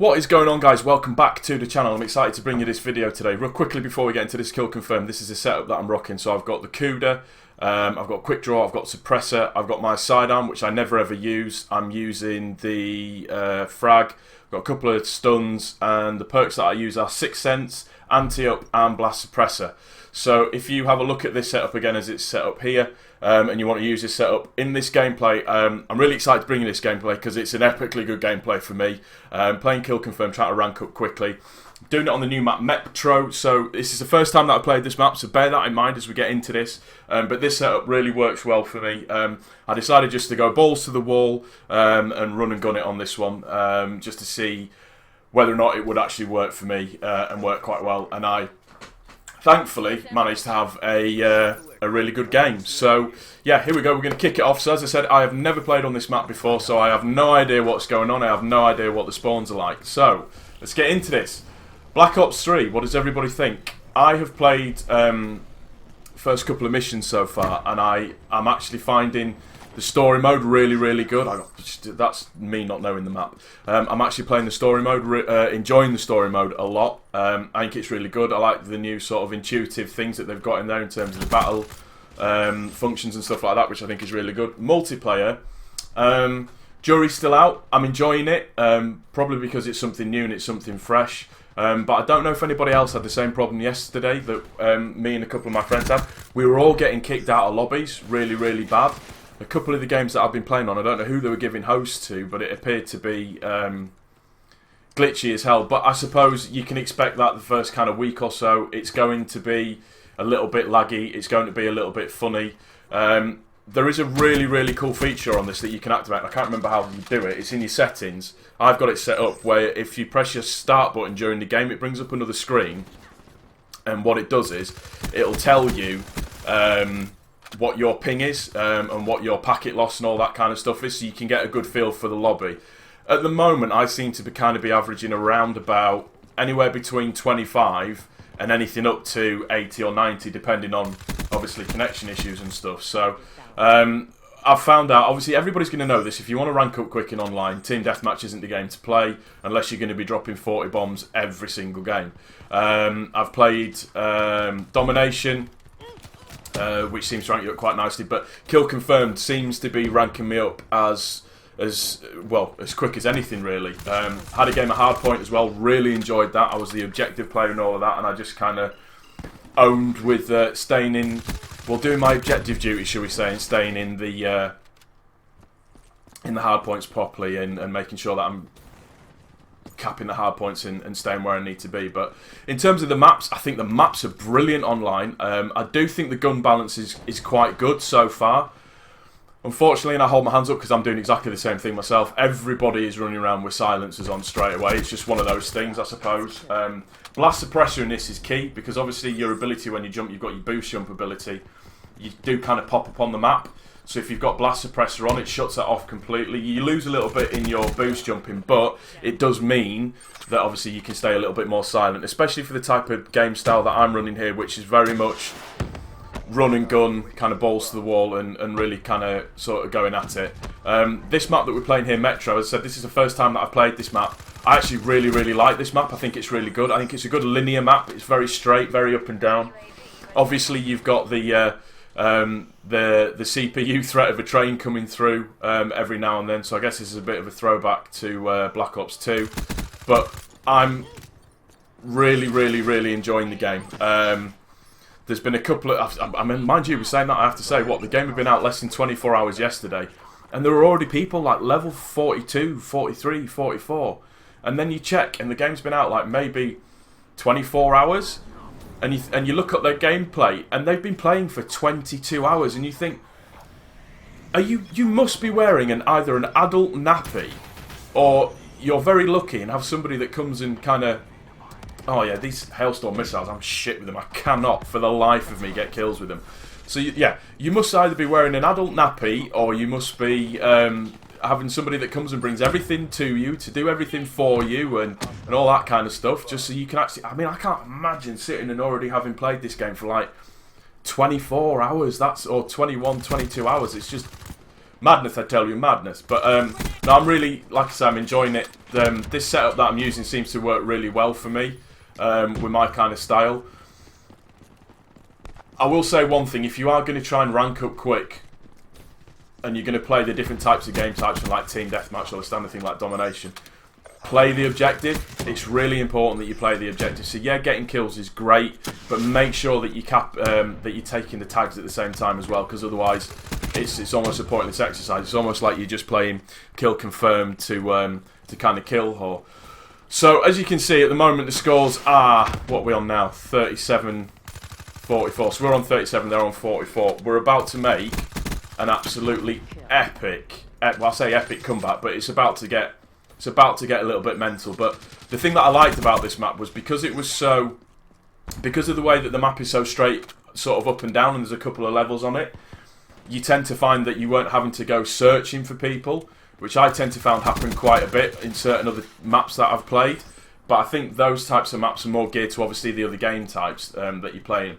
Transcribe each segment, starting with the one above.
What is going on, guys? Welcome back to the channel. I'm excited to bring you this video today. Real quickly before we get into this kill confirm, this is the setup that I'm rocking. So I've got the CUDA, I've got quick draw, I've got suppressor, I've got my sidearm, which I never ever use. I'm using the frag, I've got a couple of stuns, and the perks that I use are Sixth Sense, Anti-Up, and Blast Suppressor. So if you have a look at this setup again as it's set up here, and you want to use this setup in this gameplay, I'm really excited to bring you this gameplay because it's an epically good gameplay for me. Playing kill confirm, trying to rank up quickly. Doing it on the new map Metro, so this is the first time that I've played this map, so bear that in mind as we get into this. But this setup really works well for me. I decided just to go balls to the wall and run and gun it on this one, just to see whether or not it would actually work for me and work quite well. And I thankfully managed to have a really good game. So yeah, here we go, we're going to kick it off. So as I said, I have never played on this map before, so I have no idea what's going on. I have no idea what the spawns are like. So let's get into this. Black Ops 3, what does everybody think? I have played first couple of missions so far, and I'm actually finding the story mode really good. That's me not knowing the map. I'm actually playing the story mode, enjoying the story mode a lot. I think it's really good. I like the new sort of intuitive things that they've got in there in terms of the battle functions and stuff like that, which I think is really good. Multiplayer, jury's still out. I'm enjoying it, probably because it's something new and it's something fresh. But I don't know if anybody else had the same problem yesterday that me and a couple of my friends had. We were all getting kicked out of lobbies really bad. A couple of the games that I've been playing on, I don't know who they were giving hosts to, but it appeared to be glitchy as hell. But I suppose you can expect that the first kind of week or so. It's going to be a little bit laggy. It's going to be a little bit funny. There is a really cool feature on this that you can activate. I can't remember how you do it. It's in your settings. I've got it set up where if you press your start button during the game, it brings up another screen. And what it does is, it'll tell you what your ping is and what your packet loss and all that kind of stuff is, so you can get a good feel for the lobby. At the moment, I seem to be averaging around about anywhere between 25 and anything up to 80 or 90, depending on obviously connection issues and stuff. So I've found out, obviously everybody's going to know this, if you want to rank up quick in online, Team Deathmatch isn't the game to play unless you're going to be dropping 40 bombs every single game. I've played Domination, which seems to rank you up quite nicely, but Kill Confirmed seems to be ranking me up as quick as anything really. Had a game at Hardpoint as well, really enjoyed that. I was the objective player and all of that, and I just kind of owned with staying in, doing my objective duty, shall we say, and staying in the hard points properly and making sure that I'm capping the hard points and staying where I need to be. But in terms of the maps, I think the maps are brilliant online. I do think the gun balance is quite good so far. Unfortunately, and I hold my hands up because I'm doing exactly the same thing myself, everybody is running around with silencers on straight away. It's just one of those things, I suppose. Blast suppressor in this is key, because obviously your ability when you jump, you've got your boost jump ability. You do kind of pop up on the map. So if you've got blast suppressor on, it shuts that off completely. You lose a little bit in your boost jumping, but it does mean that obviously you can stay a little bit more silent, especially for the type of game style that I'm running here, which is very much run and gun, kind of balls to the wall and really kind of sort of going at it. This map that we're playing here, Metro, as I said, this is the first time that I've played this map. I actually really like this map. I think it's really good. I think it's a good linear map. It's very straight, very up and down. Obviously you've got the CPU threat of a train coming through every now and then, so I guess this is a bit of a throwback to Black Ops 2. But I'm really enjoying the game. There's been a couple of, I mean, mind you, we're saying that, I have to say, the game had been out less than 24 hours yesterday, and there were already people like level 42, 43, 44, and then you check, and the game's been out like maybe 24 hours, and you look at their gameplay, and they've been playing for 22 hours, and you think, you must be wearing either an adult nappy, or you're very lucky and have somebody that comes and kind of, oh yeah, these hailstorm missiles, I'm shit with them. I cannot for the life of me get kills with them. So yeah, you must either be wearing an adult nappy, or you must be having somebody that comes and brings everything to you, to do everything for you and all that kind of stuff, just so you can actually, I mean, I can't imagine sitting and already having played this game for like 24 hours, or 21, 22 hours. It's just Madness, I tell you, madness. But no, I'm really, like I say, I'm enjoying it. This setup that I'm using seems to work really well for me with my kind of style. I will say one thing, if you are going to try and rank up quick, and you're going to play the different types of game types, from like Team Deathmatch or the standard thing like Domination, play the objective. It's really important that you play the objective. So yeah, getting kills is great, but make sure that you that you're taking the tags at the same time as well, because otherwise it's almost a pointless exercise. It's almost like you're just playing kill confirmed to kind of kill whore. So as you can see, at the moment the scores are, what are we on now? 37-44. So we're on 37, they're on 44. We're about to make an absolutely epic, well, I say epic comeback, but it's about to get a little bit mental. But the thing that I liked about this map was because of the way that the map is so straight, sort of up and down, and there's a couple of levels on it, you tend to find that you weren't having to go searching for people, which I tend to find happen quite a bit in certain other maps that I've played. But I think those types of maps are more geared to obviously the other game types that you're playing.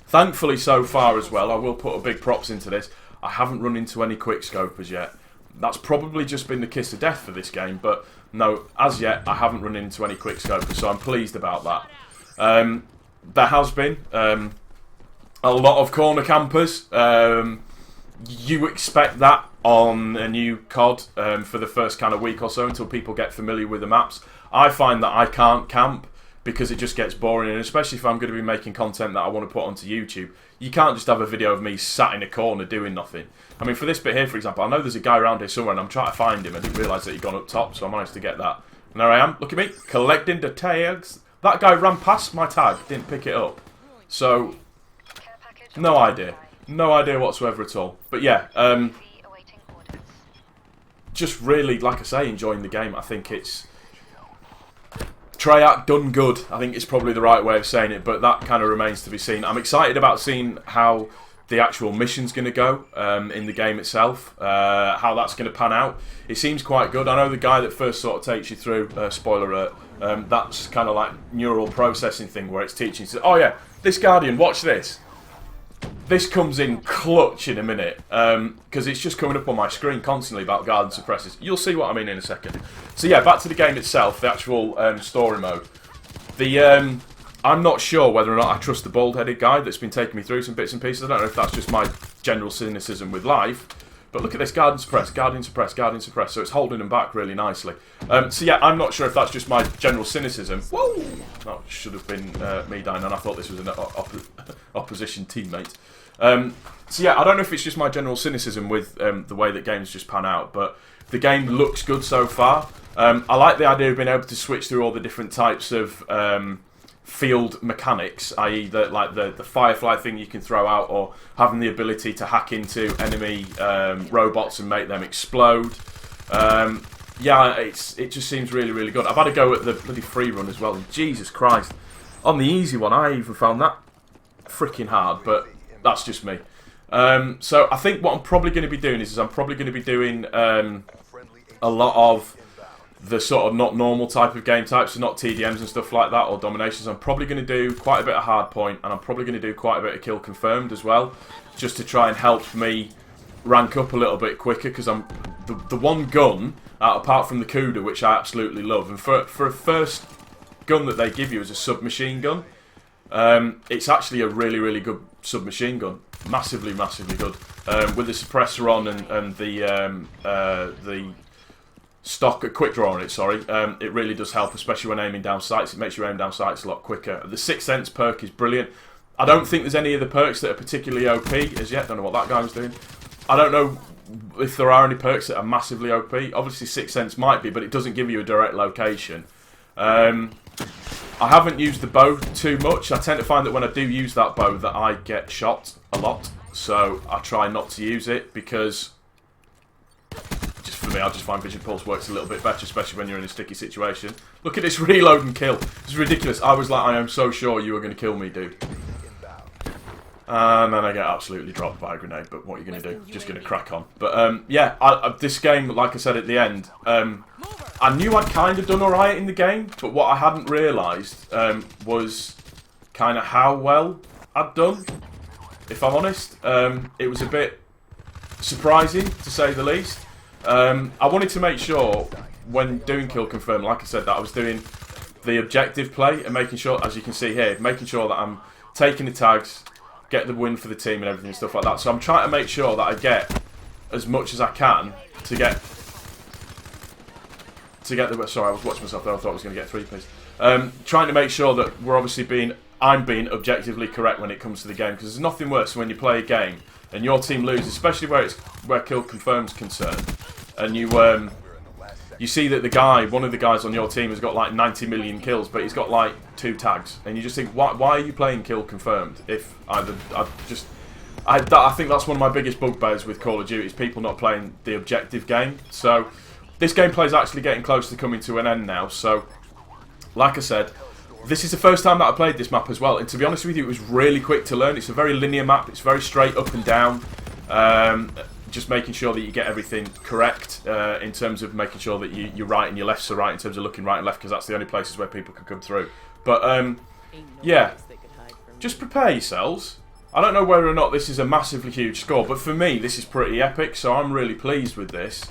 Thankfully, so far as well, I will put a big props into this, I haven't run into any quickscopers yet. That's probably just been the kiss of death for this game, but no, as yet I haven't run into any quickscopers, so I'm pleased about that. There has been a lot of corner campers. You expect that on a new COD for the first kind of week or so until people get familiar with the maps. I find that I can't camp because it just gets boring, and especially if I'm going to be making content that I want to put onto YouTube, you can't just have a video of me sat in a corner doing nothing. I mean, for this bit here, for example, I know there's a guy around here somewhere and I'm trying to find him. I didn't realise that he'd gone up top, so I managed to get that. And there I am, look at me, collecting the tags. That guy ran past my tag, didn't pick it up. So, no idea. No idea whatsoever at all. But yeah, just really, like I say, enjoying the game. I think it's Treyarch done good, I think it's probably the right way of saying it, but that kind of remains to be seen. I'm excited about seeing how the actual mission's going to go in the game itself, how that's going to pan out. It seems quite good. I know the guy that first sort of takes you through, spoiler alert, that's kind of like neural processing thing where it's teaching you, oh yeah, this Guardian, watch this. This comes in clutch in a minute, because it's just coming up on my screen constantly about Guardian suppressors. You'll see what I mean in a second. So yeah, back to the game itself, the actual story mode. I'm not sure whether or not I trust the bald-headed guy that's been taking me through some bits and pieces. I don't know if that's just my general cynicism with life. But look at this, Guardian suppress, Guardian suppress, Guardian suppress. So it's holding them back really nicely. So yeah, I'm not sure if that's just my general cynicism. Whoa! That should have been me dying, and I thought this was an opposition teammate. So yeah, I don't know if it's just my general cynicism with the way that games just pan out, but the game looks good so far. I like the idea of being able to switch through all the different types of field mechanics, i.e. the firefly thing you can throw out, or having the ability to hack into enemy robots and make them explode. Yeah, it just seems really, really good. I've had a go at the bloody free run as well, and Jesus Christ. On the easy one, I even found that freaking hard, but that's just me. So I think what I'm probably going to be doing is I'm probably going to be doing a lot of the sort of not normal type of game types, so not TDMs and stuff like that, or dominations. I'm probably going to do quite a bit of hardpoint, and I'm probably going to do quite a bit of kill confirmed as well, just to try and help me rank up a little bit quicker, because I'm the one gun, apart from the Cuda, which I absolutely love, and for a first gun that they give you as a submachine gun, it's actually a really, really good submachine gun. Massively, massively good. With the suppressor on and the stock quick draw on it, sorry, it really does help, especially when aiming down sights. It makes you aim down sights a lot quicker. The Sixth Sense perk is brilliant. I don't think there's any of the perks that are particularly OP as yet. Don't know what that guy was doing. I don't know if there are any perks that are massively OP. Obviously Sixth Sense might be, but it doesn't give you a direct location. I haven't used the bow too much. I tend to find that when I do use that bow that I get shot a lot, so I try not to use it, because just for me, I just find Vision Pulse works a little bit better, especially when you're in a sticky situation. Look at this reload and kill. It's ridiculous. I was like, I am so sure you were going to kill me, dude. And then I get absolutely dropped by a grenade, but what are you going to do? Just going to crack on. But yeah, this game, like I said at the end, I knew I'd kind of done alright in the game, but what I hadn't realised was kind of how well I'd done, if I'm honest. It was a bit surprising to say the least. I wanted to make sure when doing kill confirm, like I said, that I was doing the objective play and making sure, as you can see here, making sure that I'm taking the tags, get the win for the team and everything and stuff like that. So I'm trying to make sure that I get as much as I can to get the. Sorry, I was watching myself there. I thought I was going to get 3 please. Trying to make sure that we're obviously I'm being objectively correct when it comes to the game, because there's nothing worse than when you play a game and your team loses, especially where kill confirm's concerned, and you see that one of the guys on your team has got like 90 million kills, but he's got like 2 tags, and you just think, why are you playing kill confirmed? If I think that's one of my biggest bugbears with Call of Duty, is people not playing the objective game. So this gameplay is actually getting close to coming to an end now. So, like I said, this is the first time that I played this map as well, and to be honest with you, it was really quick to learn. It's a very linear map. It's very straight up and down. Just making sure that you get everything correct in terms of making sure that your right and your lefts are right in terms of looking right and left, because that's the only places where people can come through. But yeah, just prepare yourselves. I don't know whether or not this is a massively huge score, but for me this is pretty epic, so I'm really pleased with this.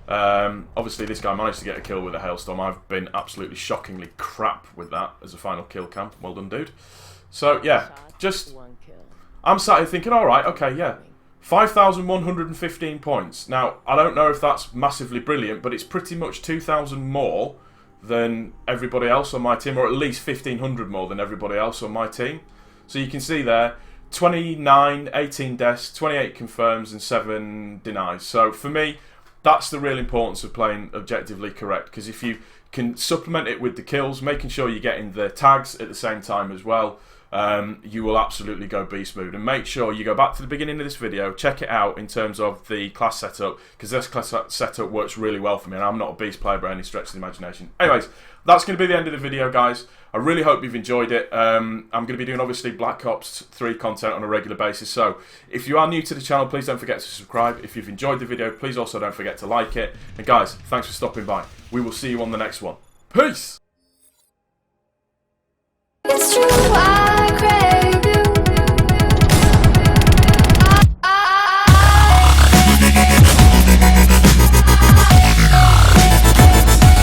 Obviously this guy managed to get a kill with a hailstorm. I've been absolutely shockingly crap with that as a final kill cam. Well done, dude. So yeah, I'm sat here thinking, alright, okay, yeah, 5,115 points. Now, I don't know if that's massively brilliant, but it's pretty much 2,000 more than everybody else on my team, or at least 1,500 more than everybody else on my team. So you can see there, 29, 18 deaths, 28 confirms and 7 denies. So for me, that's the real importance of playing objectively correct, because if you can supplement it with the kills, making sure you're getting the tags at the same time as well, you will absolutely go beast mode. And make sure you go back to the beginning of this video, check it out in terms of the class setup, because this class setup works really well for me, and I'm not a beast player by any stretch of the imagination. Anyways, that's going to be the end of the video, guys. I really hope you've enjoyed it. I'm going to be doing obviously Black Ops 3 content on a regular basis, so if you are new to the channel, please don't forget to subscribe. If you've enjoyed the video, please also don't forget to like it. And guys, thanks for stopping by. We will see you on the next one. Peace!